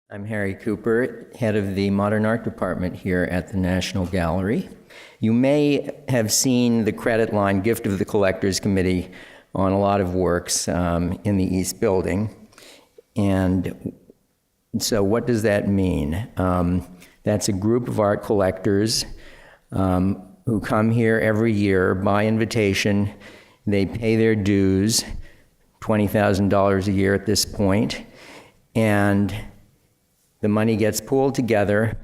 I'm Harry Cooper, head of the Modern Art Department here at the National Gallery. You may have seen the credit line Gift of the Collectors Committee on a lot of works in the East Building. And so what does that mean? That's a group of art collectors who come here every year by invitation. They pay their dues, $20,000 a year at this point, and the money gets pooled together,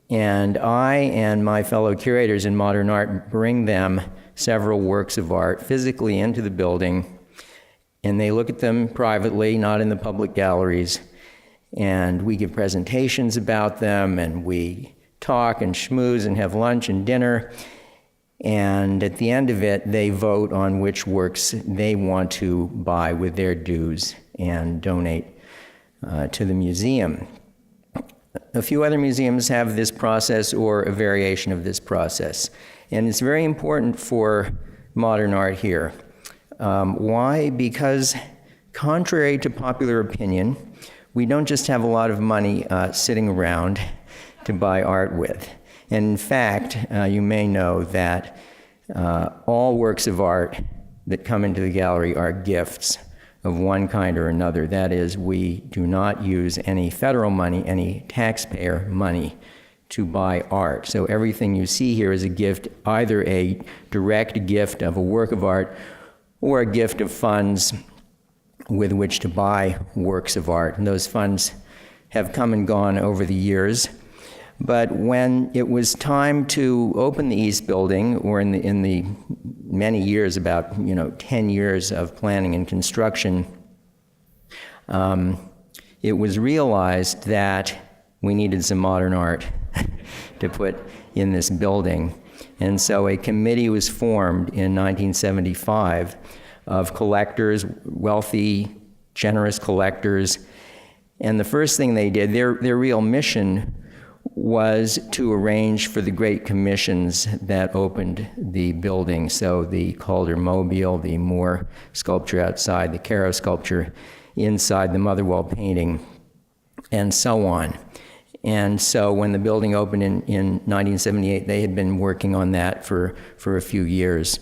and I and my fellow curators in modern art bring them several works of art physically into the building, and they look at them privately, not in the public galleries, and we give presentations about them, and we talk and schmooze and have lunch and dinner, and at the end of it, they vote on which works they want to buy with their dues and donate to the museum. A few other museums have this process or a variation of this process, and it's very important for modern art here. Why? Because contrary to popular opinion, we don't just have a lot of money sitting around to buy art with. And in fact, you may know that all works of art that come into the gallery are gifts of one kind or another. That is, we do not use any federal money, any taxpayer money to buy art. So everything you see here is a gift, either a direct gift of a work of art or a gift of funds with which to buy works of art. And those funds have come and gone over the years. But when it was time to open the East Building, or in the many years, about 10 years of planning and construction, it was realized that we needed some modern art to put in this building. And so a committee was formed in 1975 of collectors, wealthy, generous collectors. And the first thing they did, their real mission was to arrange for the great commissions that opened the building. So the Calder Mobile, the Moore sculpture outside, the Caro sculpture inside, the Motherwell painting, and so on. And so when the building opened in 1978, they had been working on that for a few years.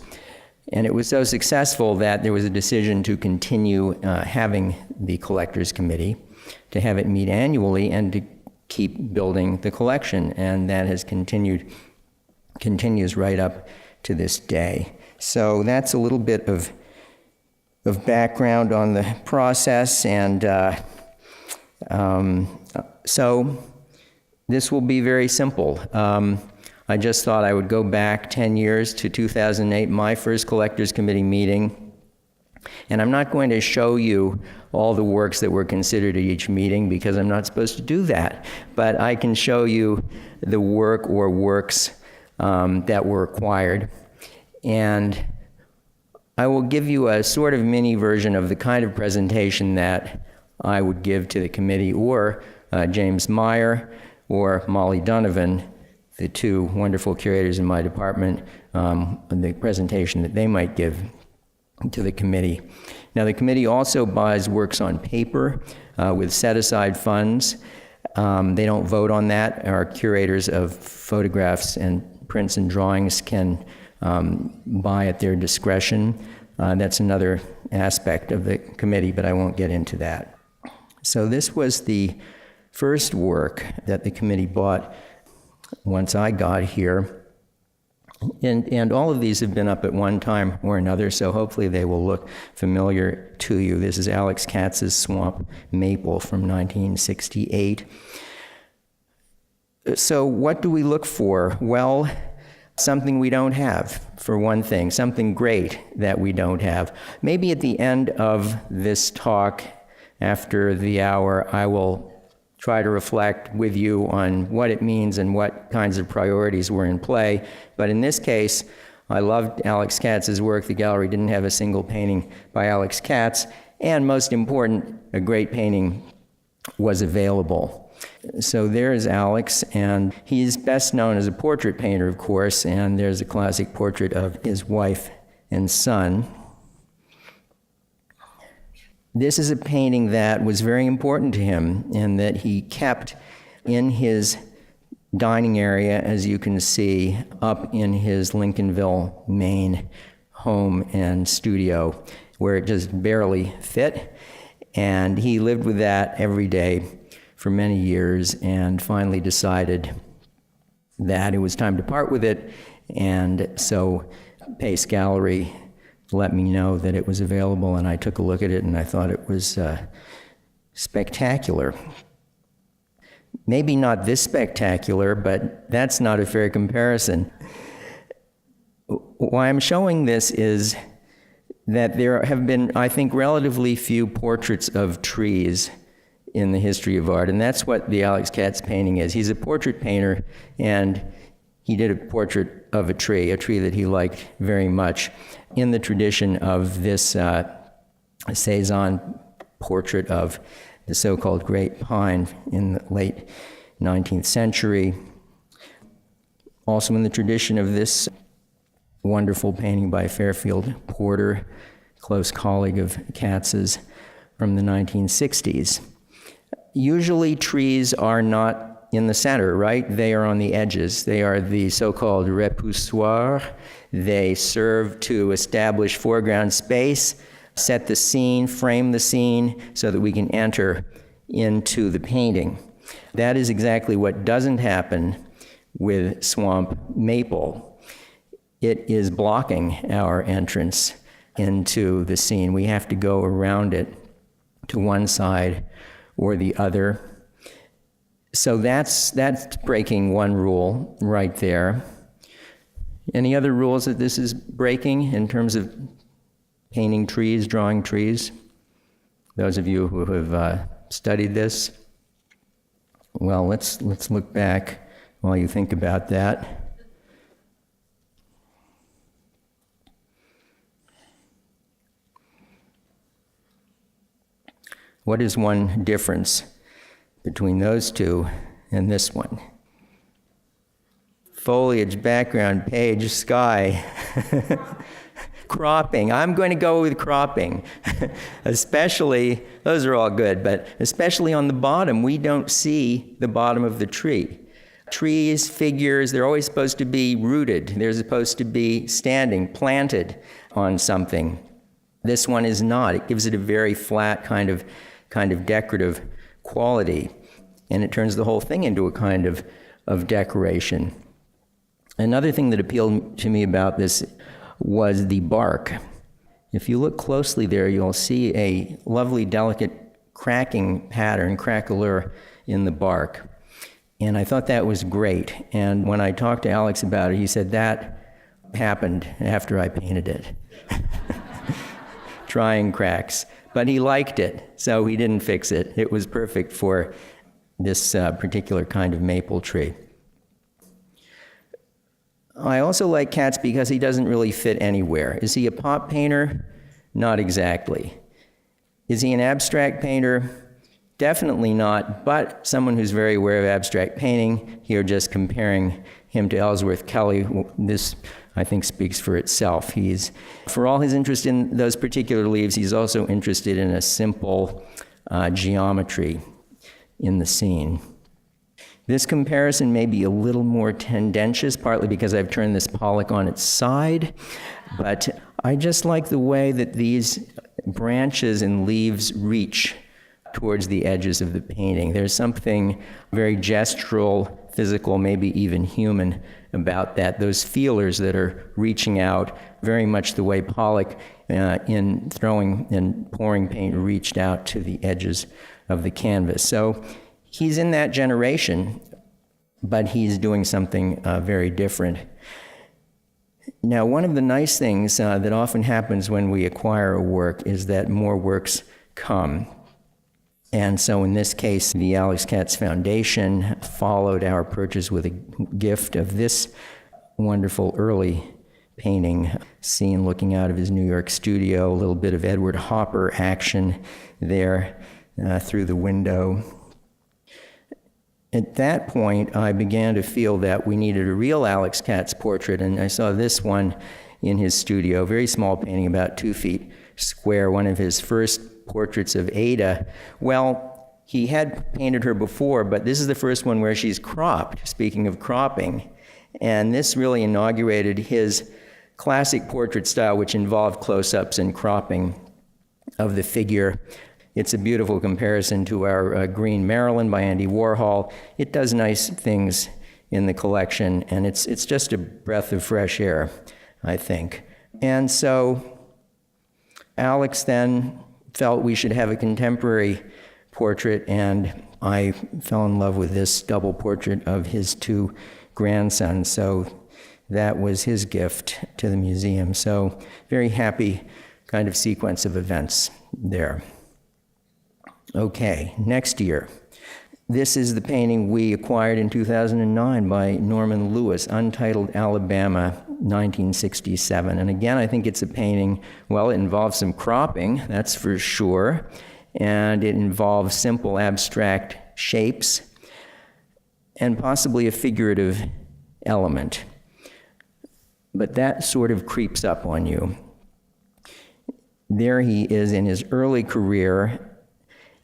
And it was so successful that there was a decision to continue having the Collectors Committee, to have it meet annually and to keep building the collection, and that has continues right up to this day. So that's a little bit of background on the process, and so this will be very simple. I just thought I would go back 10 years to 2008, my first Collectors Committee meeting, and I'm not going to show you all the works that were considered at each meeting because I'm not supposed to do that. But I can show you the work or works that were acquired. And I will give you a sort of mini version of the kind of presentation that I would give to the committee, or James Meyer or Molly Donovan, the two wonderful curators in my department, the presentation that they might give to the committee. Now, the committee also buys works on paper with set-aside funds. They don't vote on that. Our curators of photographs and prints and drawings can buy at their discretion. That's another aspect of the committee, but I won't get into that. So this was the first work that the committee bought once I got here. And all of these have been up at one time or another, so hopefully they will look familiar to you. This is Alex Katz's Swamp Maple from 1968. So what do we look for? Well, something we don't have, for one thing, something great that we don't have. Maybe at the end of this talk, after the hour, I will try to reflect with you on what it means and what kinds of priorities were in play. But in this case, I loved Alex Katz's work. The gallery didn't have a single painting by Alex Katz, and most important, a great painting was available. So there's Alex, and he's best known as a portrait painter, of course, and there's a classic portrait of his wife and son. This is a painting that was very important to him and that he kept in his dining area, as you can see, up in his Lincolnville, Maine home and studio, where it just barely fit. And he lived with that every day for many years and finally decided that it was time to part with it. And so Pace Gallery let me know that it was available, and I took a look at it and I thought it was spectacular. Maybe not this spectacular, but that's not a fair comparison. Why I'm showing this is that there have been, I think, relatively few portraits of trees in the history of art, and that's what the Alex Katz painting is. He's a portrait painter, and he did a portrait of a tree that he liked very much, in the tradition of this Cezanne portrait of the so-called Great Pine in the late 19th century. Also in the tradition of this wonderful painting by Fairfield Porter, close colleague of Katz's, from the 1960s. Usually trees are not in the center, right? They are on the edges. They are the so-called repoussoir. They serve to establish foreground space, set the scene, frame the scene, so that we can enter into the painting. That is exactly what doesn't happen with swamp maple. It is blocking our entrance into the scene. We have to go around it to one side or the other. So that's breaking one rule right there. Any other rules that this is breaking in terms of painting trees, drawing trees? Those of you who have studied this? Well, let's look back while you think about that. What is one difference between those two and this one? Foliage, background, page, sky. Cropping. I'm going to go with cropping. Especially, those are all good, but especially on the bottom, we don't see the bottom of the tree. Trees, figures, they're always supposed to be rooted. They're supposed to be standing, planted on something. This one is not. It gives it a very flat kind of decorative quality, and it turns the whole thing into a kind of decoration. Another thing that appealed to me about this was the bark. If you look closely there, you'll see a lovely, delicate cracking pattern, craquelure in the bark. And I thought that was great. And when I talked to Alex about it, he said that happened after I painted it. Trying cracks. But he liked it, so he didn't fix it. It was perfect for this particular kind of maple tree. I also like Katz because he doesn't really fit anywhere. Is he a pop painter? Not exactly. Is he an abstract painter? Definitely not, but someone who's very aware of abstract painting. Here, just comparing him to Ellsworth Kelly, this, I think, speaks for itself. For all his interest in those particular leaves, he's also interested in a simple geometry in the scene. This comparison may be a little more tendentious, partly because I've turned this Pollock on its side, but I just like the way that these branches and leaves reach towards the edges of the painting. There's something very gestural, physical, maybe even human about that. Those feelers that are reaching out, very much the way Pollock, in throwing and pouring paint, reached out to the edges of the canvas. So he's in that generation, but he's doing something very different. Now, one of the nice things that often happens when we acquire a work is that more works come. And so in this case, the Alex Katz Foundation followed our purchase with a gift of this wonderful early painting, seen looking out of his New York studio, a little bit of Edward Hopper action there through the window. At that point, I began to feel that we needed a real Alex Katz portrait, and I saw this one in his studio, very small painting, about 2 feet square, one of his first portraits of Ada. Well, he had painted her before, but this is the first one where she's cropped, speaking of cropping. And this really inaugurated his classic portrait style, which involved close-ups and cropping of the figure. It's a beautiful comparison to our Green Marilyn by Andy Warhol. It does nice things in the collection, and it's just a breath of fresh air, I think. And so Alex then felt we should have a contemporary portrait, and I fell in love with this double portrait of his two grandsons. So that was his gift to the museum. So very happy kind of sequence of events there. Okay, next year. This is the painting we acquired in 2009 by Norman Lewis, Untitled Alabama, 1967. And again, I think it's a painting, well, it involves some cropping, that's for sure, and it involves simple abstract shapes and possibly a figurative element. But that sort of creeps up on you. There he is in his early career,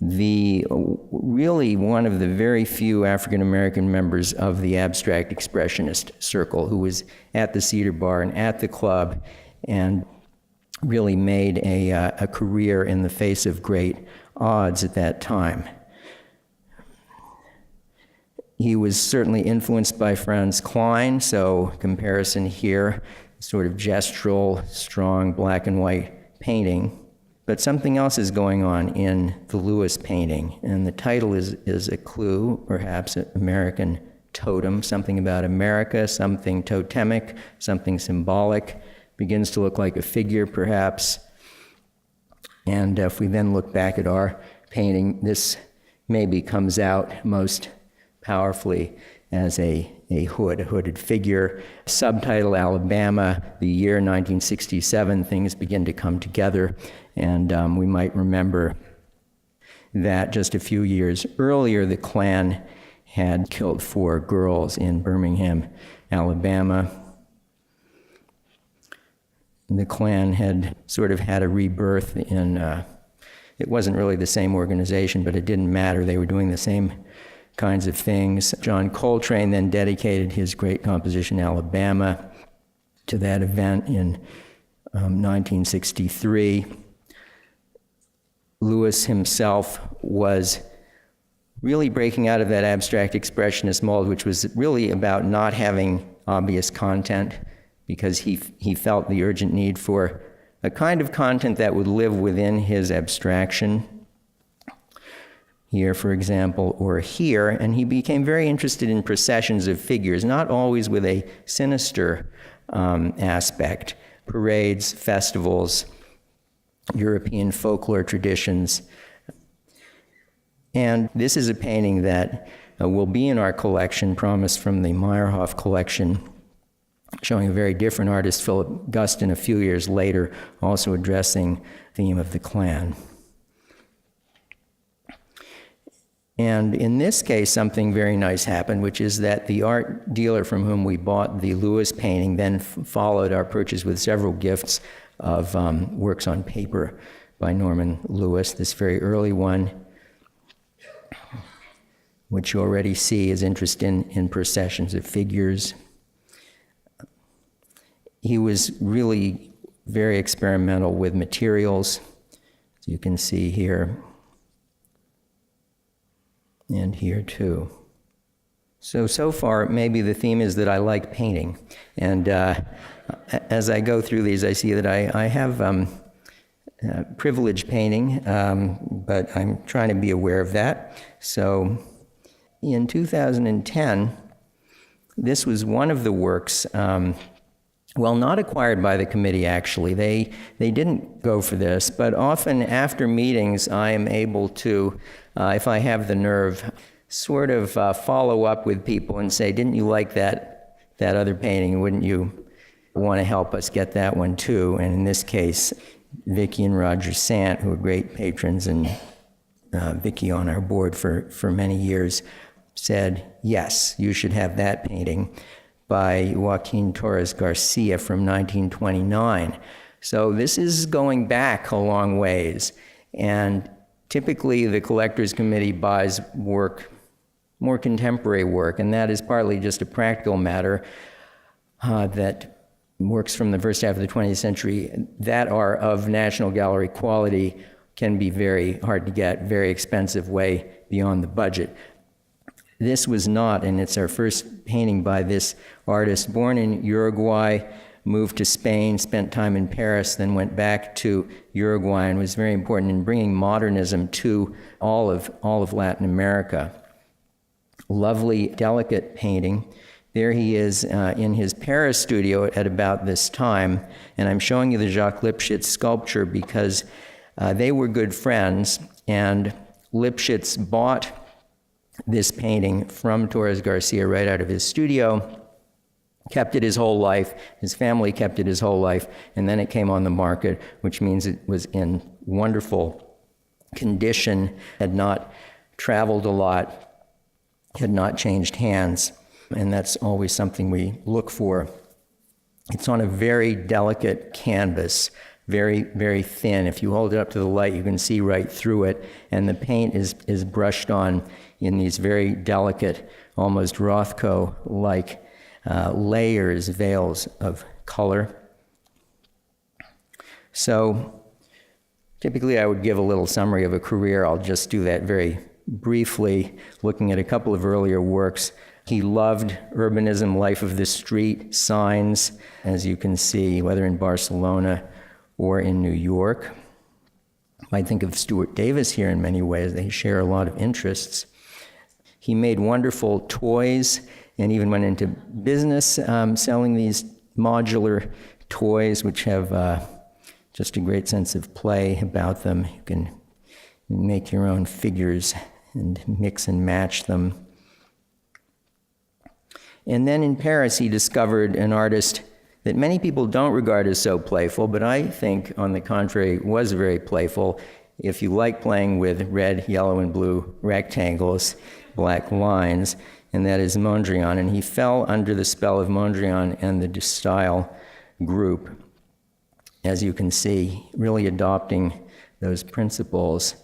really one of the very few African-American members of the abstract expressionist circle who was at the Cedar Bar and at the club and really made a career in the face of great odds at that time. He was certainly influenced by Franz Klein, so comparison here, sort of gestural, strong black and white painting. But something else is going on in the Lewis painting, and the title is a clue, perhaps, American Totem, something about America, something totemic, something symbolic, begins to look like a figure, perhaps. And if we then look back at our painting, this maybe comes out most powerfully as a hooded figure. Subtitle Alabama, the year 1967, things begin to come together, and we might remember that just a few years earlier, the Klan had killed 4 girls in Birmingham, Alabama. The Klan had sort of had a rebirth in, it wasn't really the same organization, but it didn't matter. They were doing the same kinds of things. John Coltrane then dedicated his great composition, Alabama, to that event in 1963. Lewis himself was really breaking out of that abstract expressionist mold, which was really about not having obvious content, because he felt the urgent need for a kind of content that would live within his abstraction. Here, for example, or here, and he became very interested in processions of figures, not always with a sinister aspect. Parades, festivals, European folklore traditions. And this is a painting that will be in our collection, promised from the Meyerhoff collection, showing a very different artist, Philip Guston, a few years later, also addressing the theme of the Klan. And in this case, something very nice happened, which is that the art dealer from whom we bought the Lewis painting then followed our purchase with several gifts of works on paper by Norman Lewis. This very early one, which you already see his interest in processions of figures. He was really very experimental with materials, as you can see here. And here too. So far, maybe the theme is that I like painting. And as I go through these, I see that I have privilege painting, but I'm trying to be aware of that. So in 2010, this was one of the works, not acquired by the committee, actually. They didn't go for this, but often after meetings, I am able to, if I have the nerve, sort of follow up with people and say, didn't you like that other painting? Wouldn't you want to help us get that one too? And in this case, Vicki and Roger Sant, who are great patrons, and Vicki on our board for many years, said, yes, you should have that painting by Joaquin Torres Garcia from 1929. So this is going back a long ways. And typically the collectors committee buys work, more contemporary work, and that is partly just a practical matter that works from the first half of the 20th century that are of National Gallery quality can be very hard to get, very expensive, way beyond the budget. This was not, and it's our first painting by this artist, born in Uruguay, moved to Spain, spent time in Paris, then went back to Uruguay, and was very important in bringing modernism to all of Latin America. Lovely, delicate painting. There he is in his Paris studio at about this time, and I'm showing you the Jacques Lipchitz sculpture because they were good friends, and Lipchitz bought this painting from Torres Garcia right out of his studio, kept it his whole life, his family kept it his whole life, and then it came on the market, which means it was in wonderful condition, had not traveled a lot, had not changed hands. And that's always something we look for. It's on a very delicate canvas, very, very thin. If you hold it up to the light, you can see right through it, and the paint is brushed on in these very delicate, almost Rothko-like layers, veils of color. So typically I would give a little summary of a career. I'll just do that very briefly, looking at a couple of earlier works. He loved urbanism, life of the street, signs, as you can see, whether in Barcelona or in New York. I think of Stuart Davis here in many ways. They share a lot of interests. He made wonderful toys and even went into business selling these modular toys, which have just a great sense of play about them. You can make your own figures and mix and match them. And then in Paris, he discovered an artist that many people don't regard as so playful, but I think, on the contrary, was very playful. If you like playing with red, yellow, and blue rectangles, black lines, and that is Mondrian. And he fell under the spell of Mondrian and the De Stijl group, as you can see, really adopting those principles,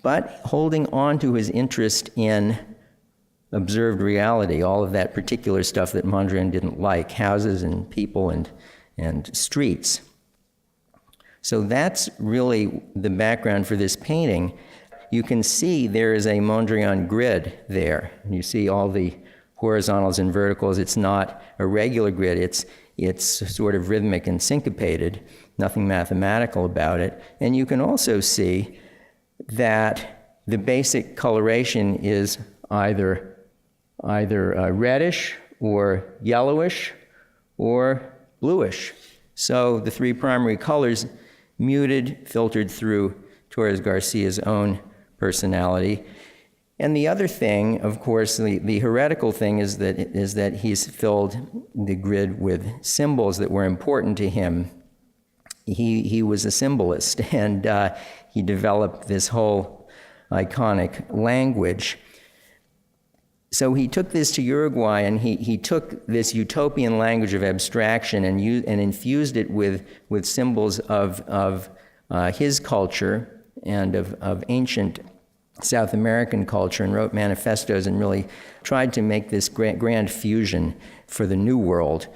but holding on to his interest in observed reality, all of that particular stuff that Mondrian didn't like, houses and people and streets. So that's really the background for this painting. You can see there is a Mondrian grid there. You see all the horizontals and verticals. It's not a regular grid. It's sort of rhythmic and syncopated, nothing mathematical about it. And you can also see that the basic coloration is either reddish or yellowish or bluish. So the three primary colors, muted, filtered through Torres Garcia's own personality. And the other thing, of course, the heretical thing is that he's filled the grid with symbols that were important to him. He was a symbolist, and he developed this whole iconic language. So he took this to Uruguay, and he took this utopian language of abstraction and infused it with symbols of his culture and of ancient South American culture, and wrote manifestos and really tried to make this grand fusion for the new world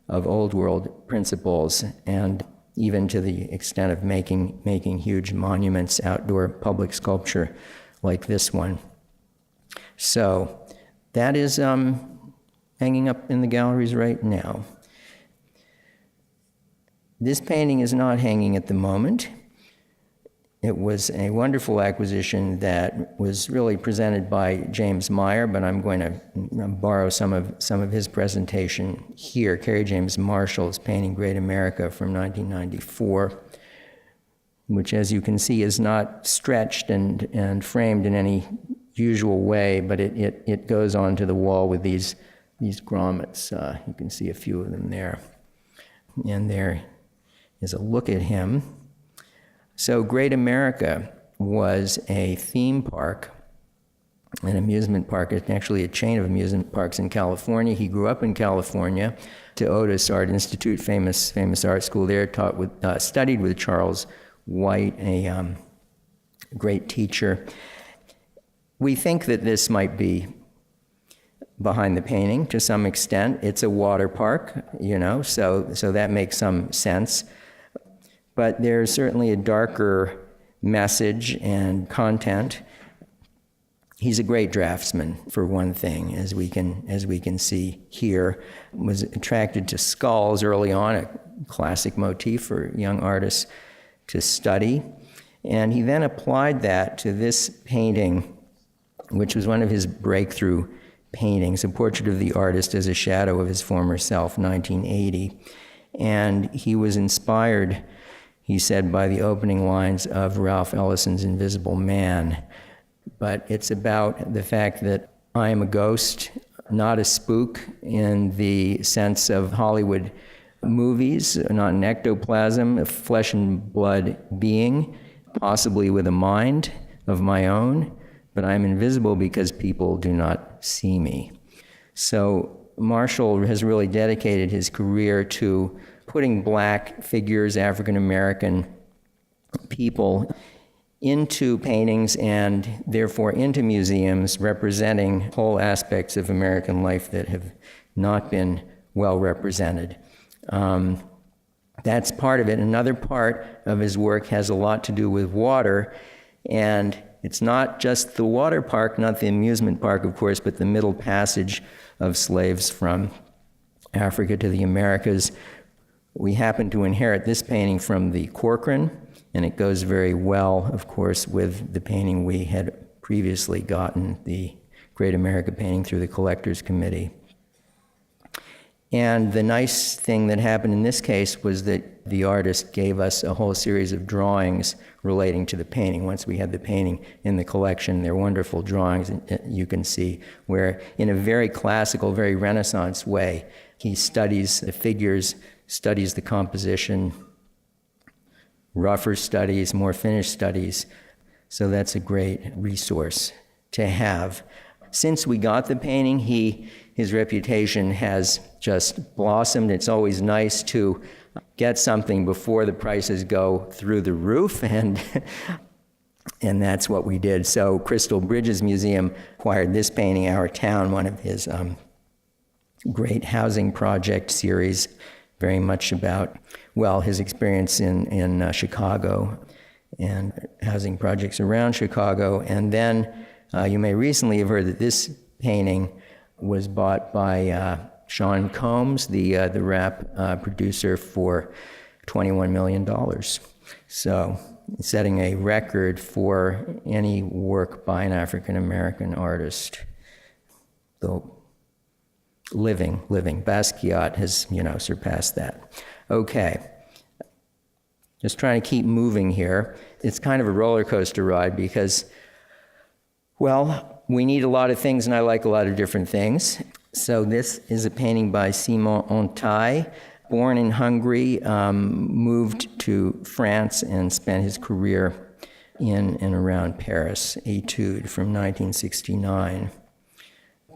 of old world principles, and even to the extent of making huge monuments, outdoor public sculpture like this one. So that is hanging up in the galleries right now. This painting is not hanging at the moment. It was a wonderful acquisition that was really presented by James Meyer, but I'm going to borrow some of his presentation here. Kerry James Marshall's painting Great America from 1994, which, as you can see, is not stretched and framed in any usual way, but it goes onto the wall with these grommets. You can see a few of them there. And there is a look at him. So Great America was a theme park, an amusement park. It's actually a chain of amusement parks in California. He grew up in California, to Otis Art Institute, famous art school there, studied with Charles White, a a great teacher. We think that this might be behind the painting to some extent. It's a water park, so that makes some sense. But there's certainly a darker message and content. He's a great draftsman, for one thing, as we can see here. Was attracted to skulls early on, a classic motif for young artists to study. And he then applied that to this painting, which was one of his breakthrough paintings, a portrait of the artist as a shadow of his former self, 1980. And he was inspired, he said, by the opening lines of Ralph Ellison's Invisible Man. But it's about the fact that I am a ghost, not a spook in the sense of Hollywood movies, not an ectoplasm, a flesh and blood being, possibly with a mind of my own, but I'm invisible because people do not see me. So Marshall has really dedicated his career to putting black figures, African American people, into paintings and therefore into museums, representing whole aspects of American life that have not been well represented. That's part of it. Another part of his work has a lot to do with water, and it's not just the water park, not the amusement park, of course, but the middle passage of slaves from Africa to the Americas. We happen to inherit this painting from the Corcoran, and it goes very well, of course, with the painting we had previously gotten, the Great America painting through the Collectors Committee. And the nice thing that happened in this case was that the artist gave us a whole series of drawings relating to the painting. Once we had the painting in the collection, they're wonderful drawings, you can see, where in a very classical, very Renaissance way, he studies the figures, studies the composition, rougher studies, more finished studies. So that's a great resource to have. Since we got the painting, his reputation has just blossomed. It's always nice to get something before the prices go through the roof, and that's what we did. So Crystal Bridges Museum acquired this painting, Our Town, one of his great housing project series, very much about, well, his experience in Chicago and housing projects around Chicago. And then you may recently have heard that this painting was bought by Sean Combs, the rap producer, for $21 million. So setting a record for any work by an African-American artist. Though living. Basquiat has, surpassed that. Okay. Just trying to keep moving here. It's kind of a roller coaster ride because, well, we need a lot of things and I like a lot of different things. So this is a painting by Simon Ontai, born in Hungary, moved to France and spent his career in and around Paris, Etude, from 1969.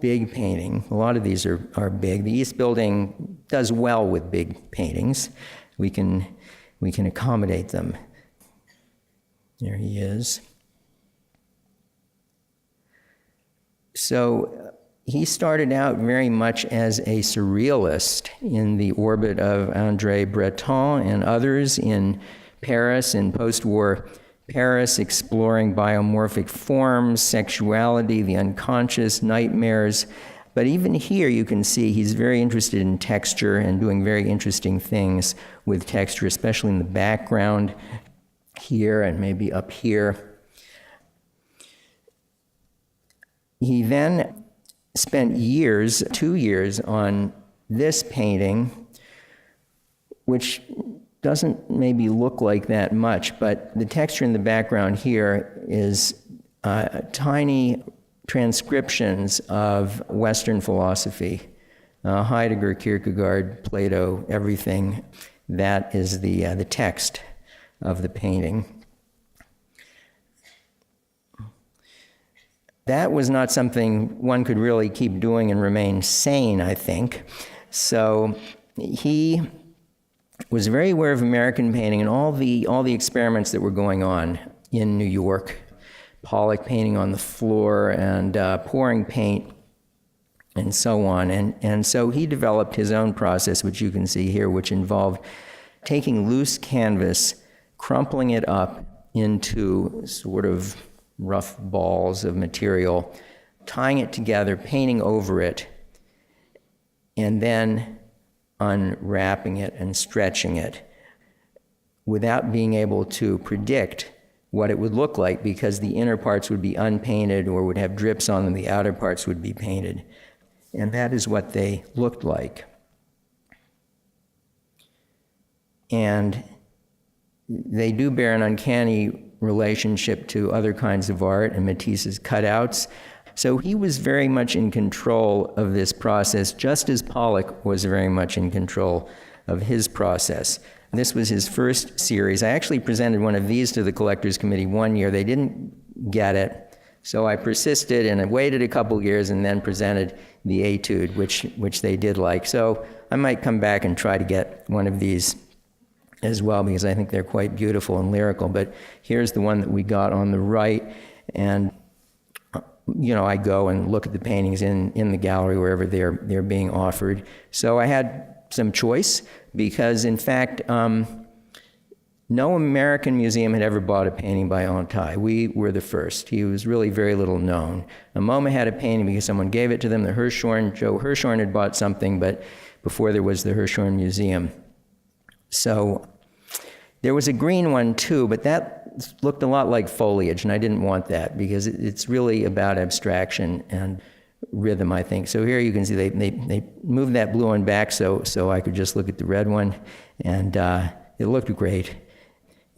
Big painting. A lot of these are big. The East Building does well with big paintings. We can accommodate them. There he is. So he started out very much as a surrealist in the orbit of André Breton and others in Paris, in post-war Paris, exploring biomorphic forms, sexuality, the unconscious, nightmares. But even here you can see he's very interested in texture and doing very interesting things with texture, especially in the background here and maybe up here. He then spent 2 years on this painting, which doesn't maybe look like that much, but the texture in the background here is tiny transcriptions of Western philosophy, Heidegger, Kierkegaard, Plato, everything. That is the text of the painting. That was not something one could really keep doing and remain sane, I think. So he was very aware of American painting and all the experiments that were going on in New York. Pollock painting on the floor and pouring paint and so on. And so he developed his own process, which you can see here, which involved taking loose canvas, crumpling it up into sort of rough balls of material, tying it together, painting over it, and then unwrapping it and stretching it without being able to predict what it would look like, because the inner parts would be unpainted or would have drips on them, the outer parts would be painted. And that is what they looked like. And they do bear an uncanny relationship to other kinds of art and Matisse's cutouts. So he was very much in control of this process, just as Pollock was very much in control of his process. This was his first series. I actually presented one of these to the Collectors Committee one year. They didn't get it, so I persisted and I waited a couple years and then presented the Etude, which they did like. So I might come back and try to get one of these as well, because I think they're quite beautiful and lyrical. But here's the one that we got on the right, and I go and look at the paintings in the gallery wherever they're being offered. So I had some choice, because in fact, no American museum had ever bought a painting by Antai. We were the first. He was really very little known. MoMA had a painting because someone gave it to them. Joe Hirshhorn had bought something, but before there was the Hirshhorn Museum. So there was a green one too, but that looked a lot like foliage, and I didn't want that, because it's really about abstraction and rhythm, I think. So here you can see they moved that blue one back so I could just look at the red one, and it looked great.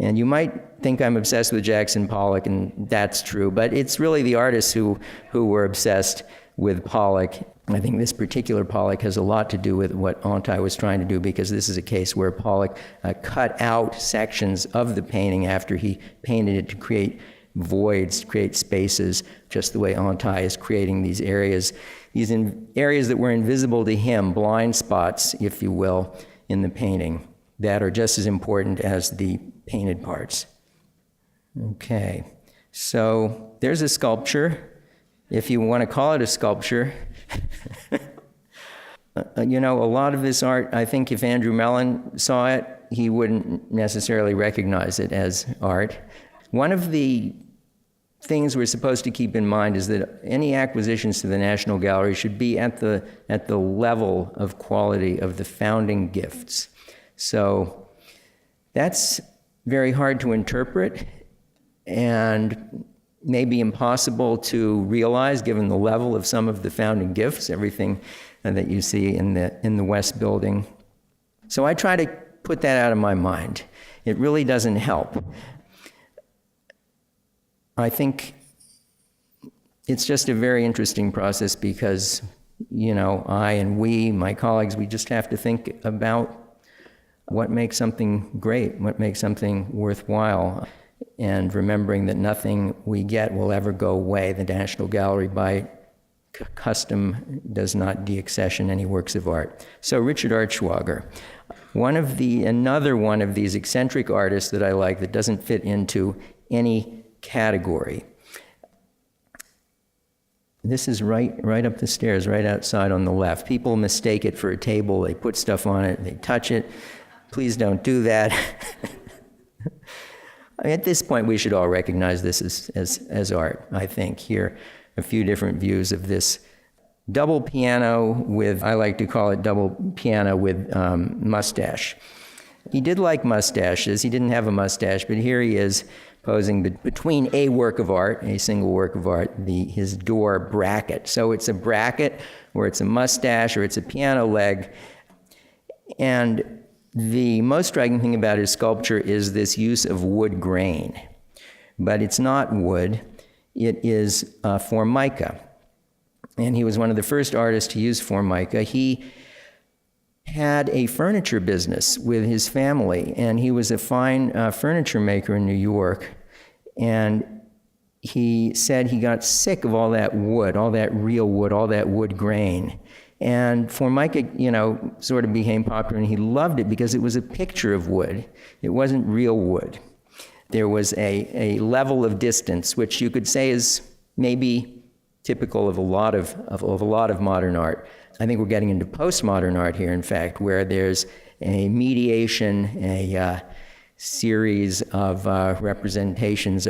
And you might think I'm obsessed with Jackson Pollock, and that's true, but it's really the artists who were obsessed with Pollock. I think this particular Pollock has a lot to do with what Antai was trying to do, because this is a case where Pollock cut out sections of the painting after he painted it to create voids, create spaces, just the way Antai is creating these areas that were invisible to him, blind spots, if you will, in the painting, that are just as important as the painted parts. Okay, so there's a sculpture, if you want to call it a sculpture. A lot of this art, I think if Andrew Mellon saw it, he wouldn't necessarily recognize it as art. One of the things we're supposed to keep in mind is that any acquisitions to the National Gallery should be at the level of quality of the founding gifts. So that's very hard to interpret and maybe impossible to realize given the level of some of the founding gifts, everything that you see in the West Building. So I try to put that out of my mind. It really doesn't help. I think it's just a very interesting process, because, I and my colleagues, we just have to think about what makes something great, what makes something worthwhile, and remembering that nothing we get will ever go away. The National Gallery, by custom, does not deaccession any works of art. So Richard Archwager, another one of these eccentric artists that I like that doesn't fit into any category. This is right up the stairs, right outside on the left. People mistake it for a table. They put stuff on it, they touch it. Please don't do that. At this point, we should all recognize this as art, I think. Here, a few different views of this double piano with, I like to call it double piano with mustache. He did like mustaches. He didn't have a mustache, but here he is posing between a work of art, a single work of art, his door bracket. So it's a bracket, or it's a mustache, or it's a piano leg. And the most striking thing about his sculpture is this use of wood grain. But it's not wood, it is Formica. And he was one of the first artists to use Formica. He had a furniture business with his family, and he was a fine furniture maker in New York. And he said he got sick of all that wood, all that real wood, all that wood grain. And Formica, sort of became popular, and he loved it because it was a picture of wood. It wasn't real wood. there was a level of distance, which you could say is maybe typical of a lot of modern art. I think we're getting into postmodern art here, in fact, where there's a mediation, a series of representations,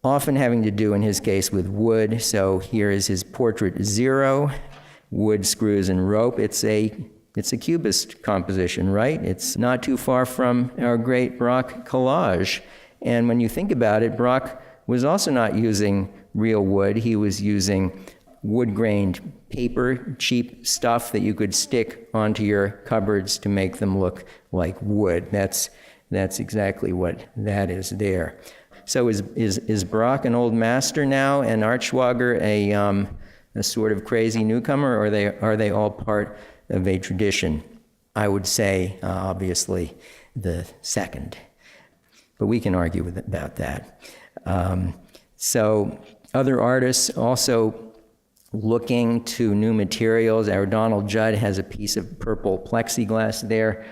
often having to do, in his case, with wood. So here is his portrait 0, wood, screws, and rope. It's a Cubist composition, right? It's not too far from our great Braque collage. And when you think about it, Braque was also not using real wood. He was using wood-grained paper, cheap stuff that you could stick onto your cupboards to make them look like wood. That's exactly what that is there. So is Braque an old master now, and Artschwager a sort of crazy newcomer, or are they all part of a tradition? I would say, obviously, the second. But we can argue about that. So other artists also looking to new materials. Our Donald Judd has a piece of purple plexiglass there,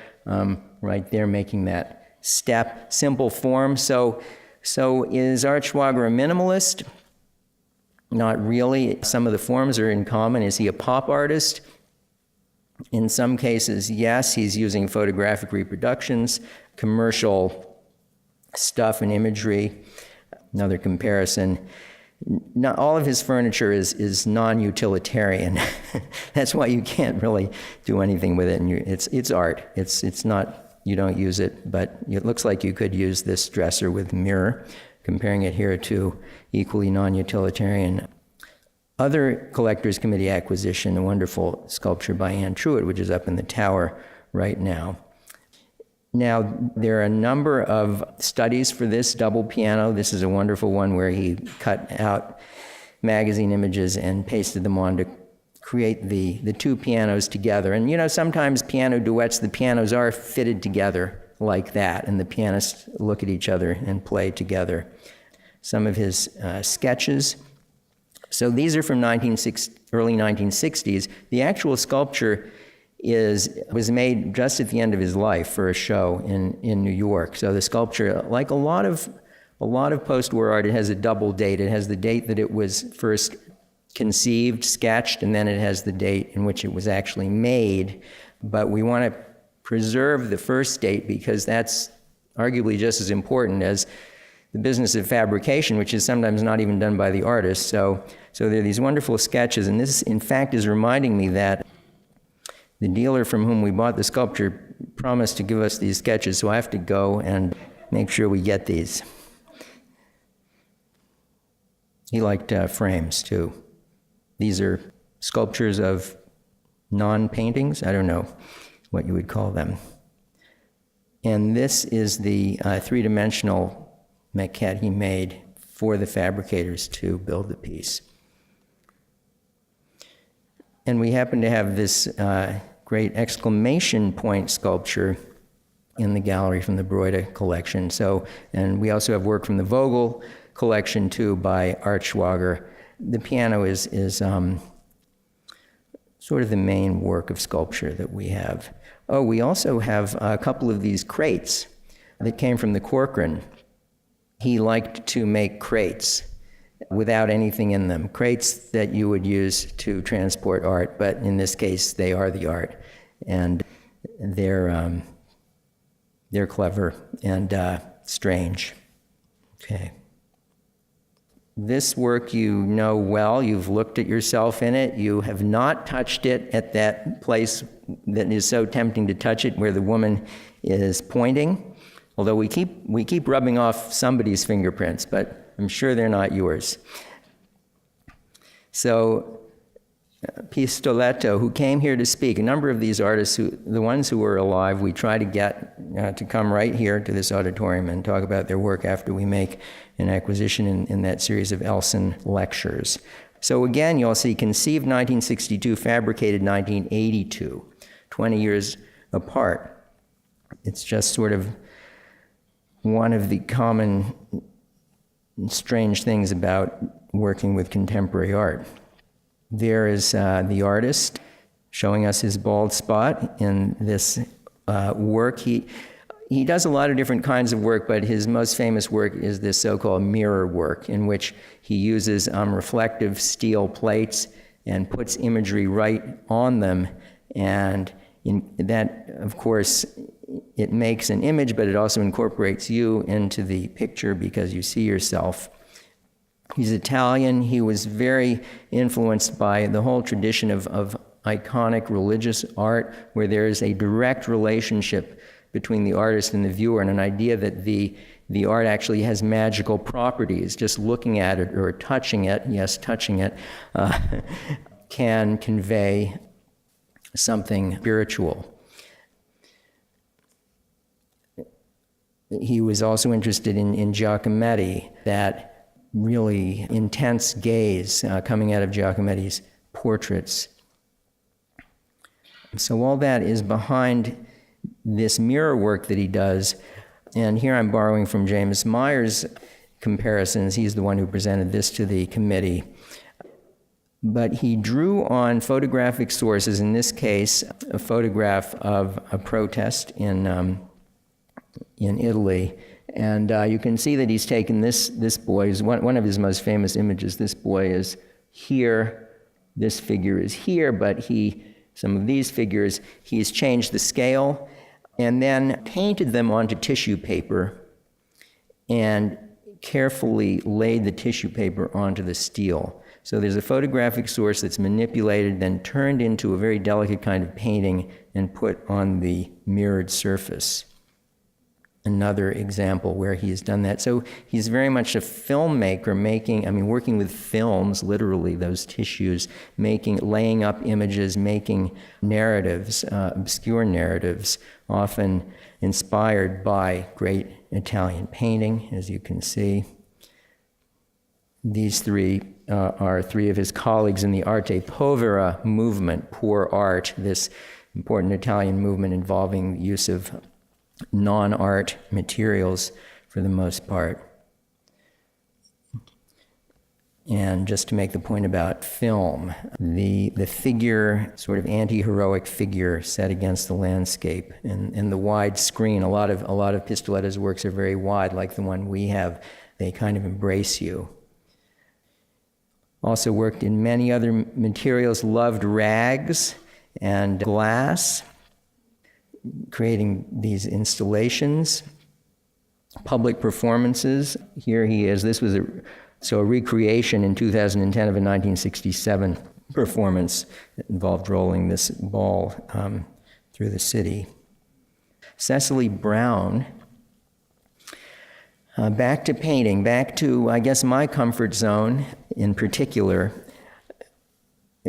right there, making that step. Simple form. So is Artschwager a minimalist? Not really. Some of the forms are in common. Is he a pop artist? In some cases, yes. He's using photographic reproductions, commercial stuff and imagery. Another comparison. Not all of his furniture is non-utilitarian. That's why you can't really do anything with it. And it's art. It's not, you don't use it, but it looks like you could use this dresser with mirror, comparing it here to equally non-utilitarian. Other Collectors Committee acquisition, a wonderful sculpture by Anne Truitt, which is up in the tower right now. Now, there are a number of studies for this double piano. This is a wonderful one where he cut out magazine images and pasted them on to create the two pianos together. And sometimes piano duets, the pianos are fitted together like that, and the pianists look at each other and play together. Some of his sketches. So these are from early 1960s. The actual sculpture was made just at the end of his life for a show in New York. So the sculpture, like a lot of post-war art, it has a double date. It has the date that it was first conceived, sketched, and then it has the date in which it was actually made. But we want to preserve the first date because that's arguably just as important as the business of fabrication, which is sometimes not even done by the artist. So there are these wonderful sketches, and this, in fact, is reminding me that the dealer from whom we bought the sculpture promised to give us these sketches, so I have to go and make sure we get these. He liked frames, too. These are sculptures of non-paintings. I don't know what you would call them. And this is the three-dimensional maquette he made for the fabricators to build the piece. And we happen to have this great exclamation point sculpture in the gallery from the Broida collection. And we also have work from the Vogel collection too by Artschwager. The piano is sort of the main work of sculpture that we have. Oh, we also have a couple of these crates that came from the Corcoran. He liked to make crates without anything in them, crates that you would use to transport art, but in this case, they are the art, and they're clever and strange. Okay. This work you know well. You've looked at yourself in it. You have not touched it at that place that is so tempting to touch it, where the woman is pointing. Although we keep rubbing off somebody's fingerprints, but I'm sure they're not yours. So, Pistoletto, who came here to speak, a number of these artists, the ones who were alive, we try to get to come right here to this auditorium and talk about their work after we make an acquisition in that series of Elson lectures. So again, you'll see conceived 1962, fabricated 1982, 20 years apart. It's just sort of one of the common strange things about working with contemporary art. There is the artist showing us his bald spot in this work. he does a lot of different kinds of work, but his most famous work is this so-called mirror work, in which he uses reflective steel plates and puts imagery right on them. And that, of course, it makes an image, but it also incorporates you into the picture because you see yourself. He's Italian. He was very influenced by the whole tradition of iconic religious art, where there is a direct relationship between the artist and the viewer, and an idea that the art actually has magical properties. Just looking at it or touching it, yes, touching it, can convey something spiritual. He was also interested in Giacometti, that really intense gaze coming out of Giacometti's portraits. So all that is behind this mirror work that he does. And here I'm borrowing from James Meyer's comparisons. He's the one who presented this to the committee. But he drew on photographic sources, in this case, a photograph of a protest in Italy. And you can see that he's taken this boy, is one of his most famous images. This boy is here, this figure is here, but some of these figures, he's changed the scale and then painted them onto tissue paper and carefully laid the tissue paper onto the steel. So there's a photographic source that's manipulated, then turned into a very delicate kind of painting and put on the mirrored surface. Another example where he has done that. So he's very much a filmmaker, working with films, literally those tissues, laying up images, making narratives, obscure narratives, often inspired by great Italian painting, as you can see. These three are three of his colleagues in the Arte Povera movement, poor art, this important Italian movement involving the use of non-art materials for the most part. And just to make the point about film, the figure, sort of anti-heroic figure set against the landscape, and the wide screen. A lot of Pistoletta's works are very wide, like the one we have. They kind of embrace you. Also worked in many other materials, loved rags and glass, creating these installations, public performances. Here he is. This was a recreation in 2010 of a 1967 performance that involved rolling this ball through the city. Cecily Brown, back to painting, back to, I guess, my comfort zone in particular.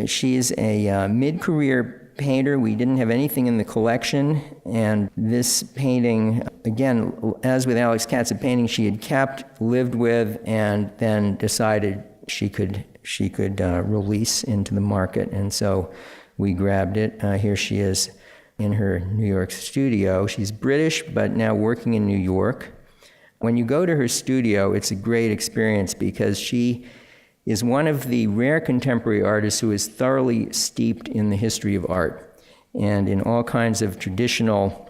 She's a mid-career painter. We didn't have anything in the collection, and this painting, again, as with Alex Katz, a painting she had kept, lived with, and then decided she could release into the market, and so we grabbed it. Here she is in her New York studio. She's British, but now working in New York. When you go to her studio, it's a great experience because she is one of the rare contemporary artists who is thoroughly steeped in the history of art and in all kinds of traditional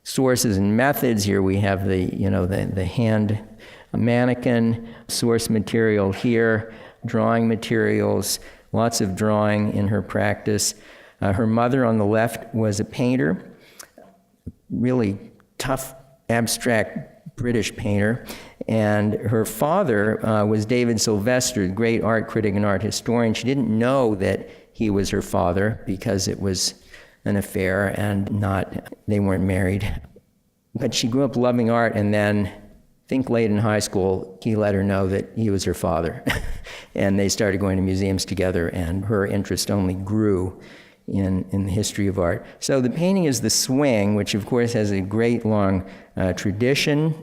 sources and methods. Here we have the hand mannequin, source material here, drawing materials, lots of drawing in her practice. Her mother on the left was a painter, really tough, abstract British painter, and her father was David Sylvester, great art critic and art historian. She didn't know that he was her father because it was an affair and they weren't married. But she grew up loving art, and then, I think late in high school, he let her know that he was her father. And they started going to museums together, and her interest only grew in the history of art. So the painting is The Swing, which of course has a great long tradition,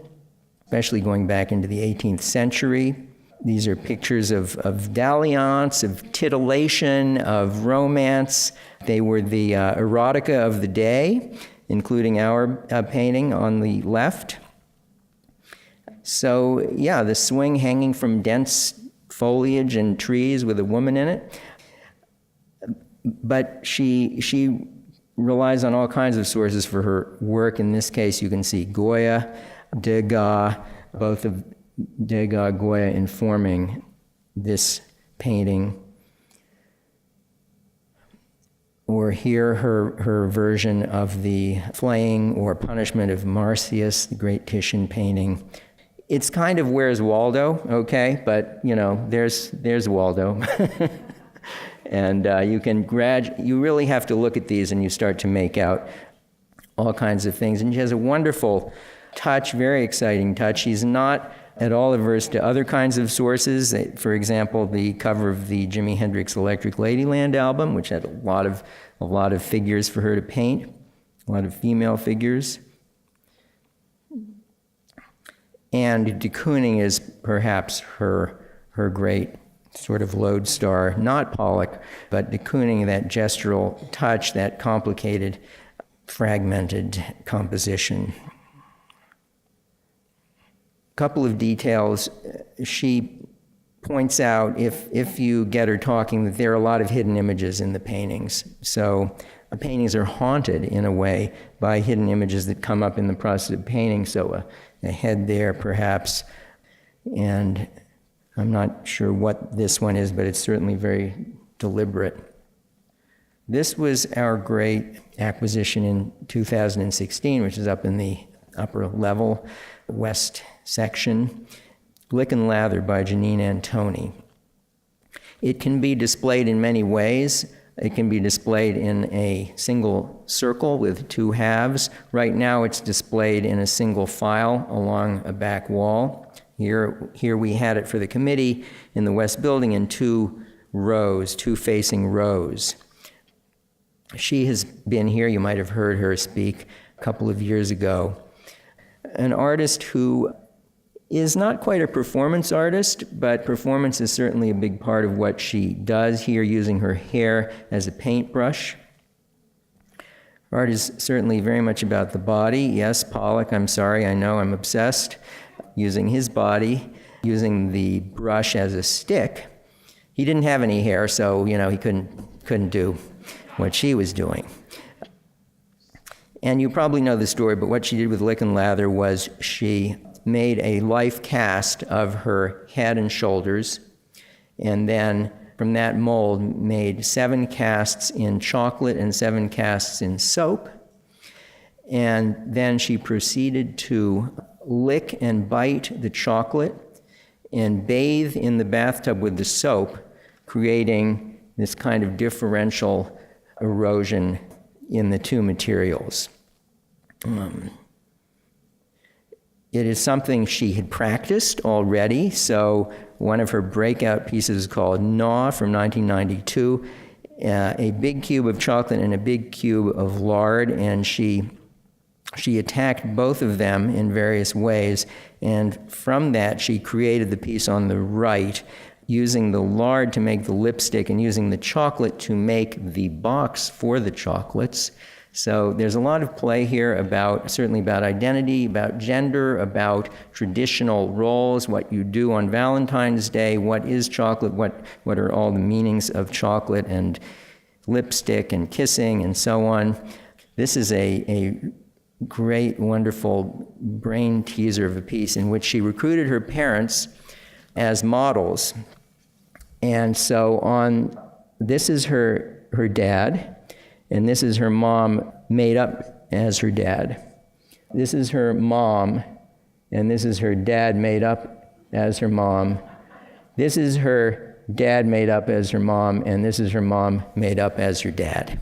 especially going back into the 18th century. These are pictures of dalliance, of titillation, of romance. They were the erotica of the day, including our painting on the left. So yeah, the swing hanging from dense foliage and trees with a woman in it. But she relies on all kinds of sources for her work. In this case, you can see Goya, Degas, both of Degas, Goya informing this painting. Or here, her version of the flaying or punishment of Marsyas, the great Titian painting. It's kind of Where's Waldo, okay? But, there's Waldo. And you really have to look at these and you start to make out all kinds of things. And she has a wonderful touch, very exciting touch. She's not at all averse to other kinds of sources. For example, the cover of the Jimi Hendrix Electric Ladyland album, which had a lot of figures for her to paint, a lot of female figures. And de Kooning is perhaps her great sort of lodestar, not Pollock, but de Kooning, that gestural touch, that complicated, fragmented composition. Couple of details. She points out, if you get her talking, that there are a lot of hidden images in the paintings. So the paintings are haunted, in a way, by hidden images that come up in the process of painting. So a head there, perhaps, and I'm not sure what this one is, but it's certainly very deliberate. This was our great acquisition in 2016, which is up in the upper level, west section, Lick and Lather by Janine Antoni. It can be displayed in many ways. It can be displayed in a single circle with two halves. Right now it's displayed in a single file along a back wall. Here we had it for the committee in the West Building in two facing rows. She has been here, you might have heard her speak a couple of years ago. An artist who is not quite a performance artist, but performance is certainly a big part of what she does here, using her hair as a paintbrush. Art is certainly very much about the body. Yes, Pollock, I'm sorry, I know I'm obsessed. Using his body, using the brush as a stick. He didn't have any hair, so he couldn't do what she was doing. And you probably know the story, but what she did with Lick and Lather was she made a life cast of her head and shoulders, and then from that mold made 7 casts in chocolate and 7 casts in soap. And then she proceeded to lick and bite the chocolate and bathe in the bathtub with the soap, creating this kind of differential erosion in the two materials. It is something she had practiced already, so one of her breakout pieces is called Gnaw from 1992, a big cube of chocolate and a big cube of lard, and she attacked both of them in various ways, and from that she created the piece on the right, using the lard to make the lipstick and using the chocolate to make the box for the chocolates. So there's a lot of play here certainly about identity, about gender, about traditional roles, what you do on Valentine's Day, what is chocolate, what are all the meanings of chocolate and lipstick and kissing and so on. This is a great, wonderful brain teaser of a piece in which she recruited her parents as models. And so this is her dad, and this is her mom made up as her dad. This is her mom, and this is her dad made up as her mom. This is her dad made up as her mom, and this is her mom made up as her dad.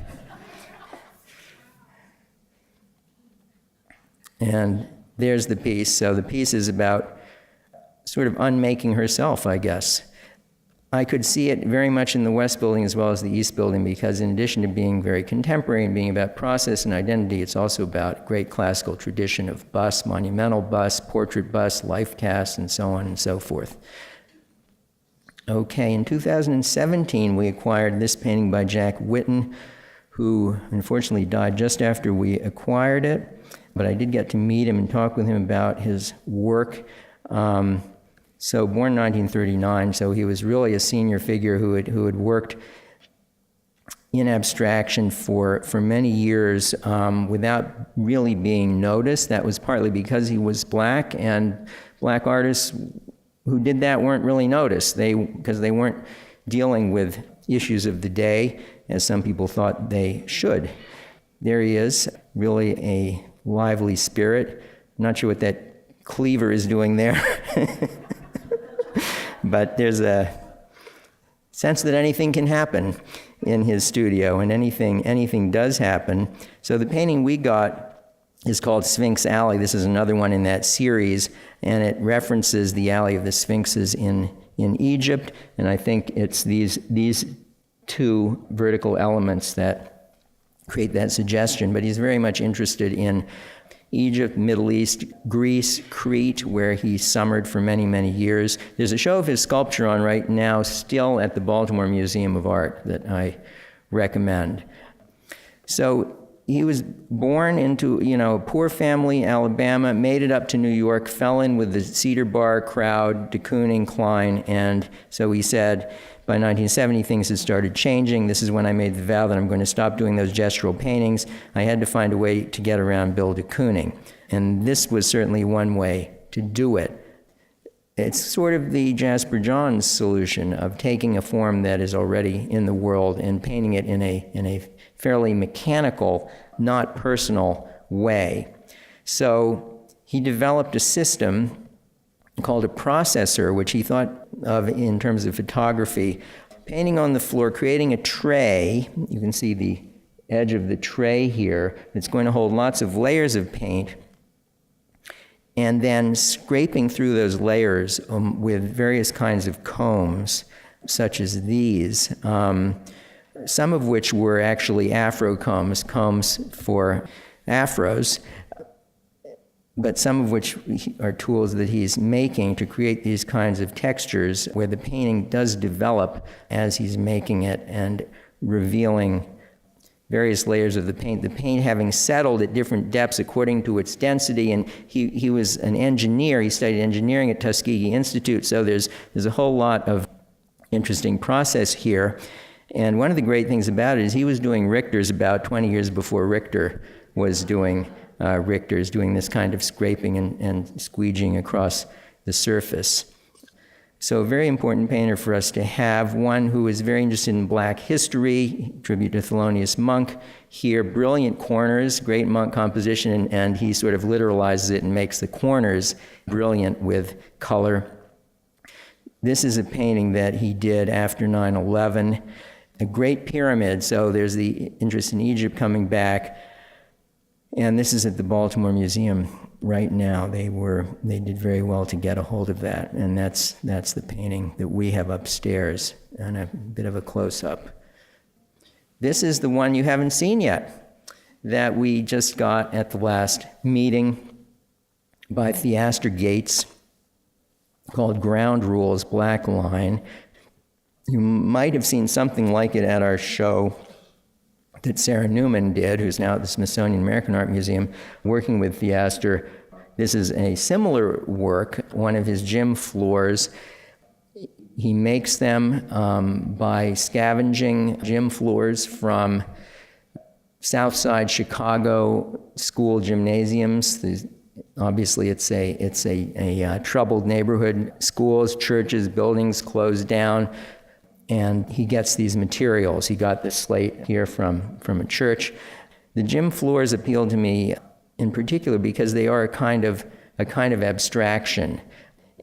And there's the piece. So the piece is about sort of unmaking herself, I guess. I could see it very much in the West Building as well as the East Building, because in addition to being very contemporary and being about process and identity, it's also about great classical tradition of bust, monumental bust, portrait bust, life cast, and so on and so forth. Okay, in 2017, we acquired this painting by Jack Whitten, who unfortunately died just after we acquired it, but I did get to meet him and talk with him about his work. So born 1939, so he was really a senior figure who had worked in abstraction for many years without really being noticed. That was partly because he was black, and black artists who did that weren't really noticed because they weren't dealing with issues of the day as some people thought they should. There he is, really a lively spirit. I'm not sure what that cleaver is doing there, but there's a sense that anything can happen in his studio, and anything does happen. So the painting we got is called Sphinx Alley. This is another one in that series, and it references the Alley of the Sphinxes in Egypt, and I think it's these two vertical elements that create that suggestion. But he's very much interested in Egypt, Middle East, Greece, Crete, where he summered for many, many years. There's a show of his sculpture on right now, still at the Baltimore Museum of Art, that I recommend. So he was born into, a poor family, Alabama, made it up to New York, fell in with the Cedar Bar crowd, de Kooning, Klein, and so he said, by 1970, things had started changing. This is when I made the vow that I'm going to stop doing those gestural paintings. I had to find a way to get around Bill de Kooning, and this was certainly one way to do it. It's sort of the Jasper Johns solution of taking a form that is already in the world and painting it in a fairly mechanical, not personal way. So he developed a system called a processor, which he thought of in terms of photography. Painting on the floor, creating a tray. You can see the edge of the tray here. It's going to hold lots of layers of paint, and then scraping through those layers with various kinds of combs, such as these, some of which were actually afro combs for afros, but some of which are tools that he's making to create these kinds of textures where the painting does develop as he's making it and revealing various layers of the paint having settled at different depths according to its density. And he was an engineer. He studied engineering at Tuskegee Institute, so there's a whole lot of interesting process here. And one of the great things about it is he was doing Richter's about 20 years before Richter was doing Richter's, doing this kind of scraping and squeegeeing across the surface. So a very important painter for us to have, one who is very interested in black history, tribute to Thelonious Monk here, brilliant corners, great Monk composition, and he sort of literalizes it and makes the corners brilliant with color. This is a painting that he did after 9/11, a great pyramid, so there's the interest in Egypt coming back. And this is at the Baltimore Museum right now. They did very well to get a hold of that, and that's the painting that we have upstairs, and a bit of a close-up. This is the one you haven't seen yet, that we just got at the last meeting by Theaster Gates, called Ground Rules, Black Line. You might have seen something like it at our show that Sarah Newman did, who's now at the Smithsonian American Art Museum, working with Theaster. This is a similar work, one of his gym floors. He makes them by scavenging gym floors from Southside Chicago school gymnasiums. Obviously, it's a troubled neighborhood. Schools, churches, buildings closed down. And he gets these materials. He got this slate here from a church. The gym floors appeal to me in particular because they are a kind of abstraction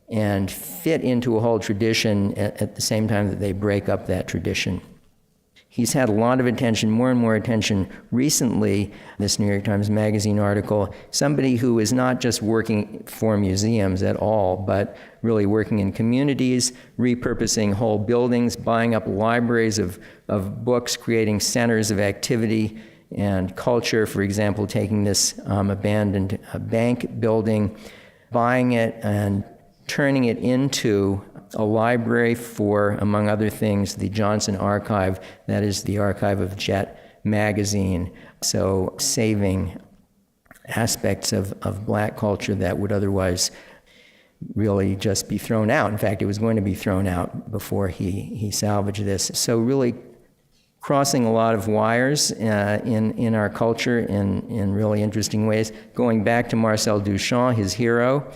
and fit into a whole tradition at the same time that they break up that tradition. He's had a lot of attention, more and more attention recently, this New York Times Magazine article, somebody who is not just working for museums at all, but really working in communities, repurposing whole buildings, buying up libraries of books, creating centers of activity and culture. For example, taking this abandoned bank building, buying it and turning it into a library for, among other things, the Johnson Archive, that is the archive of Jet magazine. So saving aspects of black culture that would otherwise really just be thrown out. In fact, it was going to be thrown out before he salvaged this. So really crossing a lot of wires in our culture in really interesting ways. Going back to Marcel Duchamp, his hero.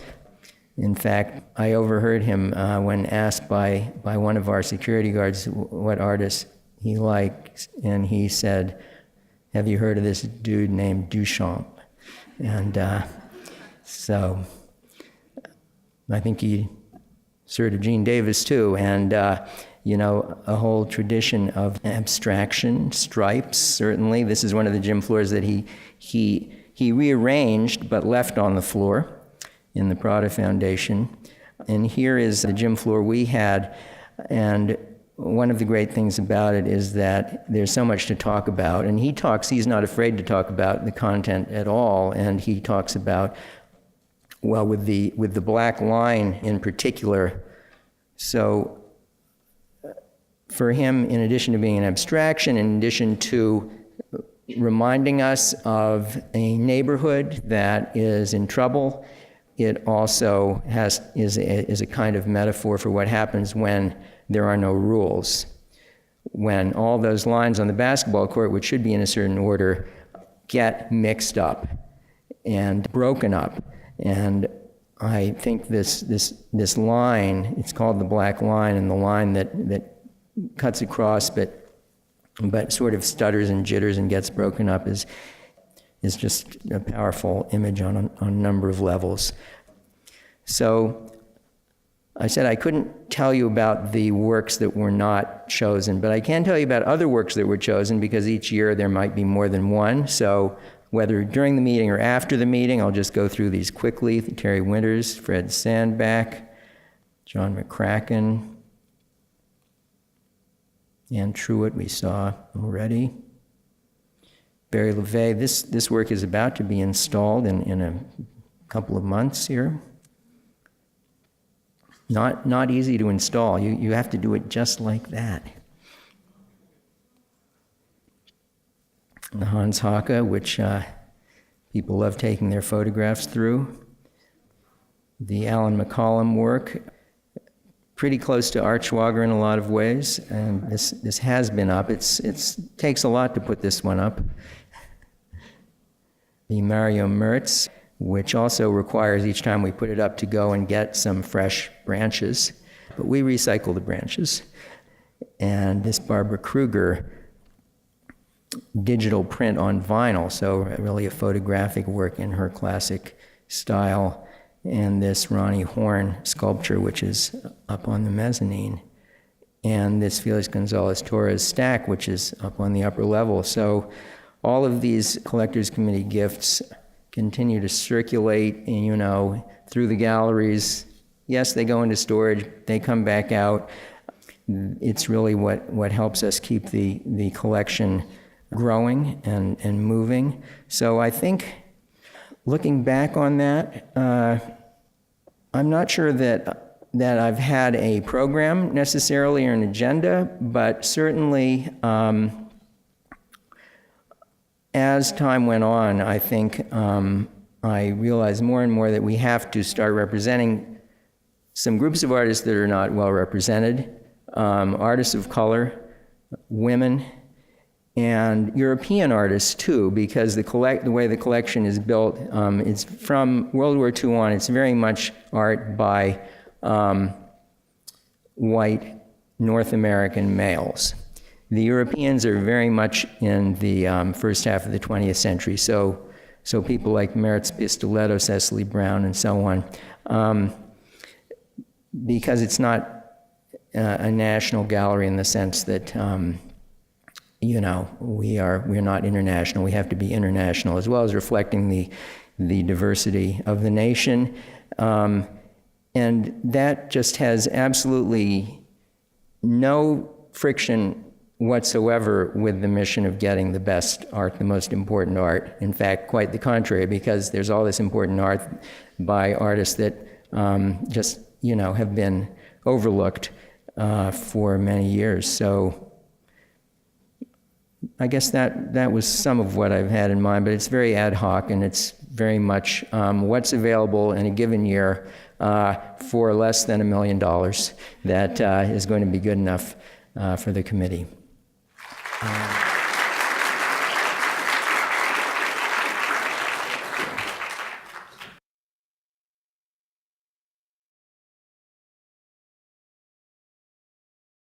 In fact, I overheard him when asked by one of our security guards what artist he likes, and he said, "Have you heard of this dude named Duchamp?" And so I think he Sir to Gene Davis too, and a whole tradition of abstraction, stripes. Certainly, this is one of the gym floors that he rearranged but left on the floor in the Prada Foundation. And here is the gym floor we had, and one of the great things about it is that there's so much to talk about. And he's not afraid to talk about the content at all, and he talks about, well, with the black line in particular. So for him, in addition to being an abstraction, in addition to reminding us of a neighborhood that is in trouble, it also is a kind of metaphor for what happens when there are no rules. When all those lines on the basketball court, which should be in a certain order, get mixed up and broken up. And I think this line, it's called the black line, and the line that cuts across but sort of stutters and jitters and gets broken up is just a powerful image on a number of levels. So I said I couldn't tell you about the works that were not chosen, but I can tell you about other works that were chosen, because each year there might be more than one. So whether during the meeting or after the meeting, I'll just go through these quickly. Terry Winters, Fred Sandback, John McCracken, Ann Truitt we saw already. Barry LeVay, this work is about to be installed in a couple of months here. Not easy to install. You have to do it just like that. The Hans Haacke, which people love taking their photographs through. The Alan McCollum work, pretty close to Art Schwager in a lot of ways, and this has been up. It takes a lot to put this one up. The Mario Merz, which also requires each time we put it up to go and get some fresh branches, but we recycle the branches. And this Barbara Kruger digital print on vinyl, so really a photographic work in her classic style, and this Ronnie Horn sculpture, which is up on the mezzanine, and this Felix Gonzalez Torres stack, which is up on the upper level. So all of these Collectors Committee gifts continue to circulate, through the galleries. Yes, they go into storage, they come back out. It's really what helps us keep the collection growing and moving. So I think, looking back on that, I'm not sure that I've had a program necessarily or an agenda, but certainly as time went on, I think I realized more and more that we have to start representing some groups of artists that are not well represented, artists of color, women, and European artists too, because the way the collection is built, it's from World War II on. It's very much art by white North American males. The Europeans are very much in the first half of the 20th century, so people like Meritz Pistoletto, Cecily Brown, and so on, because it's not a national gallery in the sense that we're not international. We have to be international, as well as reflecting the diversity of the nation. And that just has absolutely no friction whatsoever with the mission of getting the best art, the most important art. In fact, quite the contrary, because there's all this important art by artists that just have been overlooked for many years. So I guess that was some of what I've had in mind, but it's very ad hoc, and it's very much what's available in a given year for less than $1 million that is going to be good enough for the committee. Aye.